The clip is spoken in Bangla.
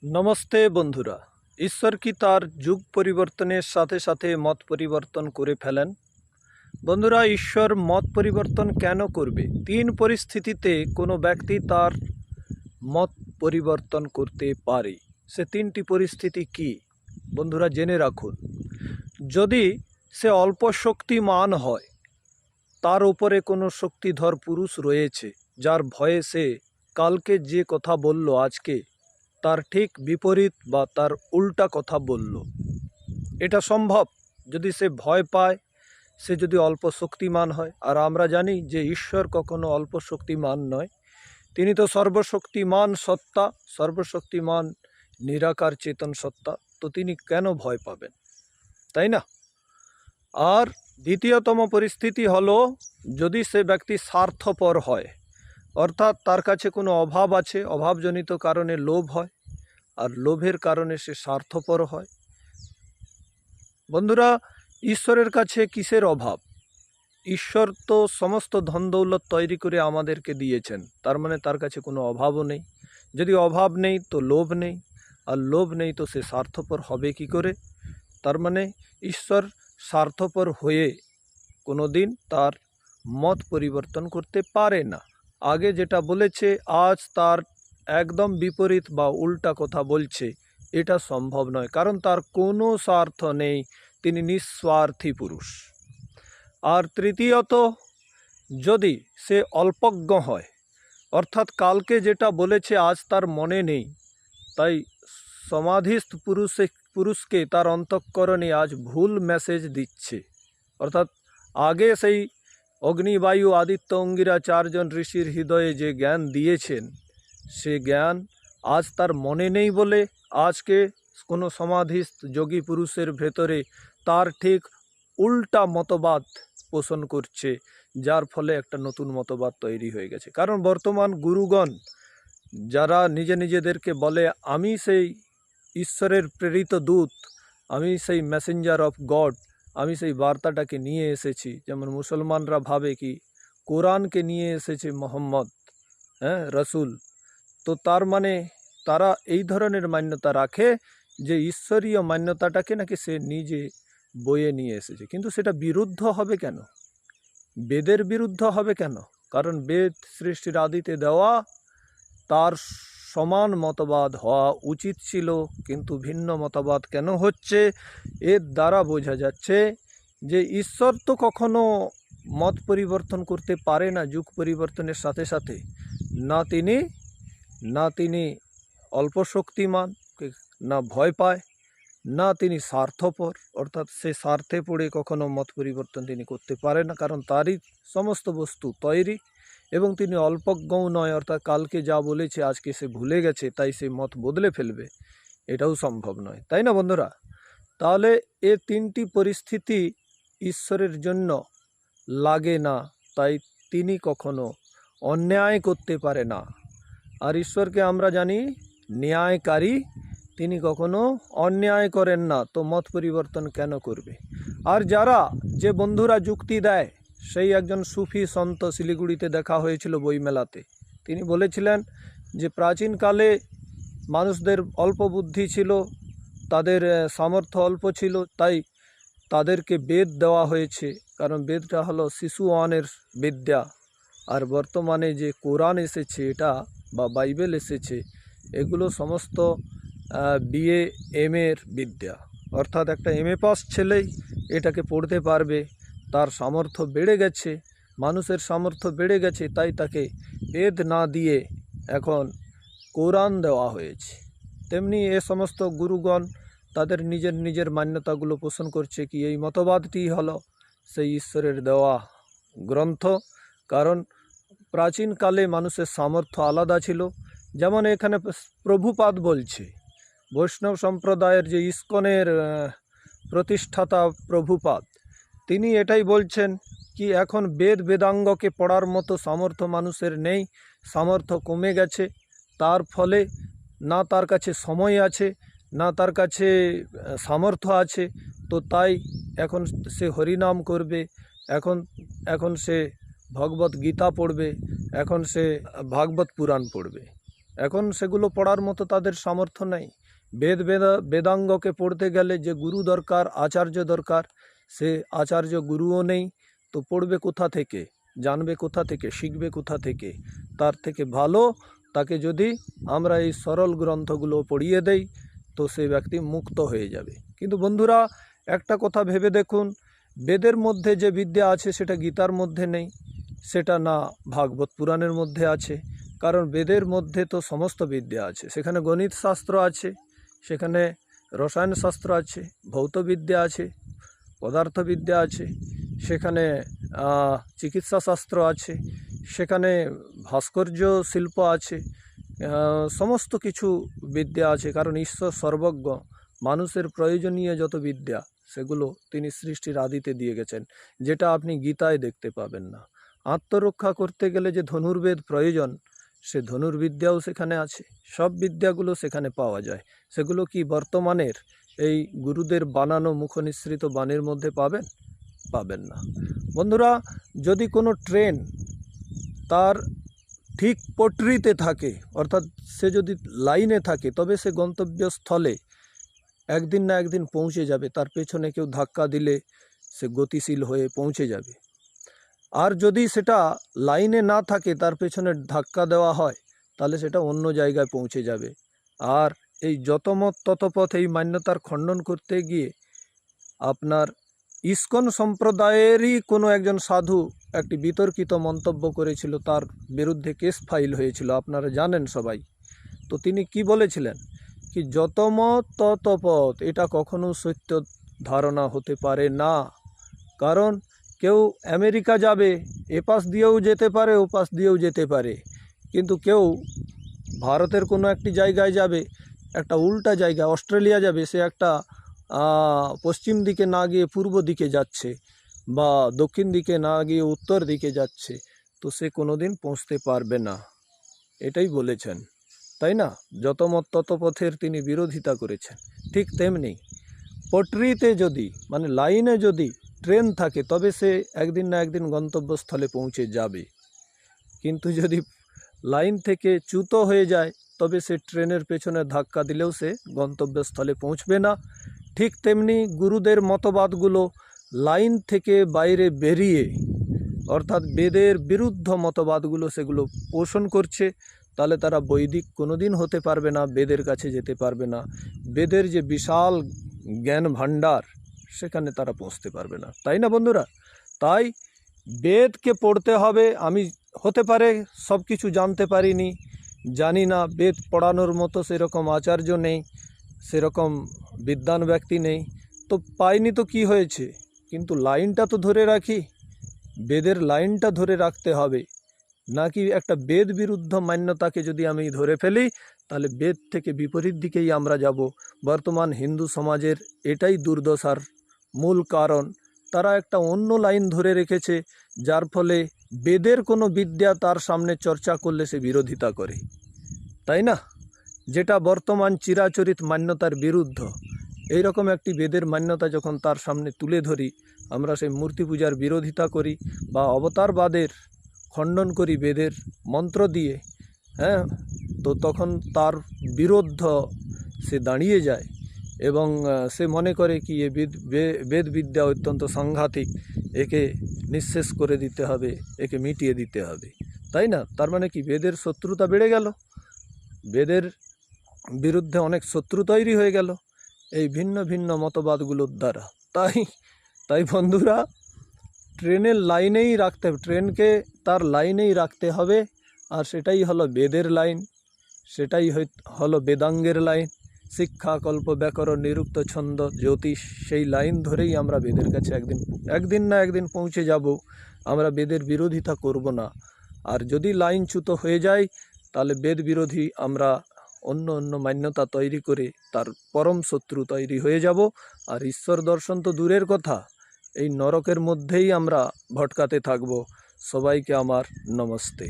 নমস্তে বন্ধুরা। ঈশ্বর কি তার যুগ পরিবর্তনের সাথে সাথে মত পরিবর্তন করে ফেলেন? বন্ধুরা, ঈশ্বর মত পরিবর্তন কেন করবে? তিন পরিস্থিতিতে কোনো ব্যক্তি তার মত পরিবর্তন করতে পারে। সে তিনটি পরিস্থিতি কি বন্ধুরা জেনে রাখুন। যদি সে অল্প শক্তিমান হয়, তার উপরে কোনো শক্তিধর পুরুষ রয়েছে যার ভয়ে সে কালকে যে কথা বলল আজকে তার ঠিক বিপরীত বা তার উল্টা কথা বলল, এটা সম্ভব যদি সে ভয় পায়, সে যদি অল্প শক্তিমান হয়। আর আমরা জানি যে ঈশ্বর কখনো অল্প শক্তিমান নয়, তিনি তো সর্বশক্তিমান সত্তা, সর্বশক্তিমান নিরাকার চেতন সত্তা, তো তিনি কেন ভয় পাবেন, তাই না? আর দ্বিতীয়তম পরিস্থিতি হলো যদি সে ব্যক্তি স্বার্থপর হয়, অর্থাৎ তার কাছে কোনো অভাব আছে, অভাবজনিত কারণে লোভ হয়, আর লোভের কারণে সে স্বার্থপর হয়। বন্ধুরা, ঈশ্বরের কাছে কিসের অভাব? ঈশ্বর তো সমস্ত ধন দৌলত তৈরি করে আমাদেরকে দিয়েছেন, তার মানে তার কাছে কোনো অভাবও নেই। যদি অভাব নেই তো লোভ নেই, আর লোভ নেই তো সে স্বার্থপর হবে কি করে? তার মানে ঈশ্বর স্বার্থপর হয়ে কোনো দিন তার মত পরিবর্তন করতে পারে না। আগে যেটা বলেছে আজ তার একদম বিপরীত বা উল্টা কথা বলছে, এটা সম্ভব নয়, কারণ তার কোনো স্বার্থ নেই, তিনি নিঃস্বার্থী পুরুষ। আর তৃতীয়ত, যদি সে অল্পজ্ঞ হয়, অর্থাৎ কালকে যেটা বলেছে আজ তার মনে নেই, তাই সমাধিস্থ পুরুষকে তার অন্তঃকরণে আজ ভুল মেসেজ দিচ্ছে। অর্থাৎ আগে সেই অগ্নিবায়ু আদিত্য অঙ্গিরা চারজন ঋষির হৃদয়ে যে জ্ঞান দিয়েছেন, সে জ্ঞান আজ তার মনে নেই বলে আজকে কোনো সমাধিস্থ যোগী পুরুষের ভেতরে তার ঠিক উল্টা মতবাদ পোষণ করছে, যার ফলে একটা নতুন মতবাদ তৈরি হয়ে গেছে। কারণ বর্তমান গুরুগণ যারা নিজেদেরকে বলে আমি সেই ঈশ্বরের প্রেরিত দূত, আমি সেই মেসেঞ্জার অফ গড, আমি সেই বার্তাটাকে নিয়ে এসেছি, যেমন মুসলমানরা ভাবে কি কোরআনকে নিয়ে এসেছে মোহাম্মদ, রসুল, তো তার মানে তারা এই ধরনের মান্যতা রাখে যে ঈশ্বরীয় মান্যতাটাকে নাকি সে নিজে বয়ে নিয়ে এসেছে। কিন্তু সেটা বিরুদ্ধ হবে কেন? বেদের বিরুদ্ধ হবে কেন? কারণ বেদ সৃষ্টির আদিতে দেওয়া, তার সমান মতবাদ হওয়া উচিত ছিল, কিন্তু ভিন্ন মতবাদ কেন হচ্ছে? এর দ্বারা বোঝা যাচ্ছে যে ঈশ্বর তো কখনো মত পরিবর্তন করতে পারে না যুগ পরিবর্তনের সাথে সাথে। না তিনি অল্প শক্তিমান, না ভয় পায়, না তিনি স্বার্থপর, অর্থাৎ সে স্বার্থে পড়ে কখনো মত পরিবর্তন তিনি করতে পারে না, কারণ তারই সমস্ত বস্তু তৈরি, এবং তিনি অল্পজ্ঞও নয়, অর্থাৎ কালকে যা বলেছে আজকে সে ভুলে গেছে তাই সে মত বদলে ফেলবে, এটাও সম্ভব নয়, তাই না বন্ধুরা? তাহলে এ তিনটি পরিস্থিতি ঈশ্বরের জন্য লাগে না, তাই তিনি কখনো অন্যায় করতে পারে না। আর ঈশ্বরকে আমরা জানি ন্যায়কারী, তিনি কখনো অন্যায় করেন না, তো মত পরিবর্তন কেন করবে? আর যে বন্ধুরা যুক্তি দেয়, সেই একজন সুফি সন্ত শিলিগুড়িতে দেখা হয়েছিল বইমেলাতে, তিনি বলেছিলেন যে প্রাচীনকালে মানুষদের অল্প বুদ্ধি ছিল, তাদের সামর্থ্য অল্প ছিল, তাই তাদেরকে বেদ দেওয়া হয়েছে, কারণ বেদটা হলো শিশু ওয়ানের বিদ্যা। আর বর্তমানে যে কোরআন এসেছে এটা বা বাইবেল এসেছে, এগুলো সমস্ত বিএ এর বিদ্যা, অর্থাৎ একটা এমএ পাস ছেলেই এটাকে পড়তে পারবে, তার সামর্থ্য বেড়ে গেছে, মানুষের সামর্থ্য বেড়ে গেছে, তাই তাকে বেদ না দিয়ে এখন কোরআন দেওয়া হয়েছে। তেমনি এ সমস্ত গুরুগণ তাদের নিজের মান্যতাগুলো পোষণ করছে কি এই মতবাদটি হলো সেই ঈশ্বরের দেওয়া গ্রন্থ, কারণ প্রাচীনকালে মানুষের সামর্থ্য আলাদা ছিল। যেমন এখানে প্রভুপাদ বলছে, বৈষ্ণব সম্প্রদায়ের যে ইস্কনের প্রতিষ্ঠাতা প্রভুপাদ, তিনি এটাই বলছেন কি এখন বেদাঙ্গকে পড়ার মতো সামর্থ্য মানুষের নেই, সামর্থ্য কমে গেছে, তার ফলে না তার কাছে সময় আছে, না তার কাছে সামর্থ্য আছে, তো তাই এখন সে হরিনাম করবে, এখন সে ভগবত গীতা পড়বে, এখন সে ভাগবত পুরাণ পড়বে, এখন সেগুলো পড়ার মতো তাদের সামর্থ্য নেই। বেদাঙ্গকে পড়তে গেলে যে গুরু দরকার, আচার্য দরকার, সে আচার্য গুরুও নেই। তো পড়বে কোথা থেকে, জানবে কোথা থেকে, শিখবে কোথা থেকে? তার থেকে ভালো তাকে যদি আমরা এই সরল গ্রন্থগুলো পড়িয়ে দেই তো সেই ব্যক্তি মুক্ত হয়ে যাবে। কিন্তু বন্ধুরা, একটা কথা ভেবে দেখুন, বেদের মধ্যে যে বিদ্যা আছে সেটা গীতার মধ্যে নেই, সেটা না ভাগবত পুরাণের মধ্যে আছে। কারণ বেদের মধ্যে তো সমস্ত বিদ্যা আছে, সেখানে গণিত শাস্ত্র আছে, সেখানে রসায়ন শাস্ত্র আছে, ভৌতবিদ্যা আছে, পদার্থবিদ্যা আছে, সেখানে চিকিৎসা শাস্ত্র আছে, সেখানে ভাস্কর্য শিল্প আছে, সমস্ত কিছু বিদ্যা আছে। কারণ ঈশ্বর সর্বজ্ঞ, মানুষের প্রয়োজনীয় যত বিদ্যা সেগুলো তিনি সৃষ্টির আদিতে দিয়ে গেছেন, যেটা আপনি গীতায় দেখতে পাবেন না। আত্মরক্ষা করতে গেলে যে ধনুর্বেদ প্রয়োজন, সে ধনুর্বিদ্যাও সেখানে আছে, সব বিদ্যাগুলো সেখানে পাওয়া যায়। সেগুলো কি বর্তমানের এই গুরুদের বানানো মুখনিসৃত বাণীর মধ্যে পাবেন না। বন্ধুরা, যদি কোনো ট্রেন তার ঠিক পটরিতে থাকে, অর্থাৎ সে যদি লাইনে থাকে, তবে সে গন্তব্যস্থলে একদিন না একদিন পৌঁছে যাবে। তার পেছনে কেউ ধাক্কা দিলে সে গতিশীল হয়ে পৌঁছে যাবে। আর যদি সেটা লাইনে না থাকে, তার পেছনে ধাক্কা দেওয়া হয়, তাহলে সেটা অন্য জায়গায় পৌঁছে যাবে। আর এই যতমত ততপথ এই মান্যতার খণ্ডন করতে গিয়ে আপনার ইসকন সম্প্রদায়েরই কোনো একজন সাধু একটি বিতর্কিত মন্তব্য করেছিল, তার বিরুদ্ধে কেস ফাইল হয়েছিল, আপনারা জানেন সবাই। তো তিনি কি বলেছিলেন, কি যতমত ততপথ, এটা কখনো সত্য ধারণা হতে পারে না। কারণ কেউ আমেরিকা যাবে, এপাশ দিয়েও যেতে পারে, ওপাশ দিয়েও যেতে পারে, কিন্তু কেউ ভারতের কোনো একটি জায়গায় যাবে, একটা উল্টা জায়গা অস্ট্রেলিয়া যাবে, সে একটা পশ্চিম দিকে না গিয়ে পূর্ব দিকে যাচ্ছে, বা দক্ষিণ দিকে না গিয়ে উত্তর দিকে যাচ্ছে, তো সে কোনোদিন পৌঁছতে পারবে না। এটাই বলেছেন, তাই না? যতমত ততপথের তিনি বিরোধিতা করেছেন। ঠিক তেমনি পটরিতে যদি, মানে লাইনে যদি ট্রেন থাকে, তবে সে একদিন না একদিন গন্তব্যস্থলে পৌঁছে যাবে। কিন্তু যদি লাইন থেকে চ্যুত হয়ে যায়, তবে সে ট্রেনের পেছনে ধাক্কা দিলেও সে গন্তব্যস্থলে পৌঁছবে না। ঠিক তেমনি গুরুদের মতবাদগুলো লাইন থেকে বাইরে বেরিয়ে, অর্থাৎ বেদের বিরুদ্ধ মতবাদগুলো সেগুলো পোষণ করছে, তাহলে তারা বৈদিক কোনোদিন হতে পারবে না, বেদের কাছে যেতে পারবে না। বেদের যে বিশাল জ্ঞান ভাণ্ডার, সেখানে তারা পৌঁছতে পারবে না, তাই না বন্ধুরা? তাই বেদকে পড়তে হবে। আমি হতে পারে সব কিছু জানতে পারিনি, জানি না, বেদ পড়ানোর মতো সেরকম আচার্য নেই, সেরকম বিদ্বান ব্যক্তি নেই, তো পাইনি তো কি হয়েছে, কিন্তু লাইনটা তো ধরে রাখি। বেদের লাইনটা ধরে রাখতে হবে, নাকি একটা বেদ বিরুদ্ধ মান্যতাকে যদি আমি ধরে ফেলি, তাহলে বেদ থেকে বিপরীত দিকেই আমরা যাব। বর্তমান হিন্দু সমাজের এটাই দুর্দশার মূল কারণ। তারা একটা অন্য লাইন ধরে রেখেছে, যার ফলে বেদের কোনো বিদ্যা তার সামনে চর্চা করলে সে বিরোধিতা করে, তাই না? যেটা বর্তমান চিরাচরিত মান্যতার বিরুদ্ধ। এইরকম একটি বেদের মান্যতা যখন তার সামনে তুলে ধরি, আমরা সেই মূর্তি পূজার বিরোধিতা করি বা অবতারবাদের খণ্ডন করি বেদের মন্ত্র দিয়ে, হ্যাঁ, তো তখন তার বিরুদ্ধ সে দাঁড়িয়ে যায় এবং সে মনে করে কি এ বেদ বিদ্যা অত্যন্ত সাংঘাতিক, একে নিঃশেষ করে দিতে হবে, একে মিটিয়ে দিতে হবে, তাই না? তার মানে কি বেদের শত্রুতা বেড়ে গেল, বেদের বিরুদ্ধে অনেক শত্রু তৈরি হয়ে গেল এই ভিন্ন ভিন্ন মতবাদগুলোর দ্বারা। তাই বন্ধুরা, ট্রেনের লাইনেই রাখতে হবে, ট্রেনকে তার লাইনেই রাখতে হবে, আর সেটাই হলো বেদের লাইন, সেটাই হলো বেদাঙ্গের লাইন। শিক্ষা, কল্প, ব্যাকরণ, নিরুক্ত, ছন্দ, জ্যোতিষ, সেই লাইন ধরেই আমরা বেদের কাছে একদিন না একদিন পৌঁছে যাব। আমরা বেদের বিরোধিতা করব না। আর যদি লাইনচ্যুত হয়ে যায়, তাহলে বেদ বিরোধী আমরা অন্য মান্যতা তৈরি করে তার পরম শত্রু তৈরি হয়ে যাব। আর ঈশ্বর দর্শন তো দূরের কথা, এই নরকের মধ্যেই আমরা ভটকাতে থাকব। সবাইকে আমার নমস্তে।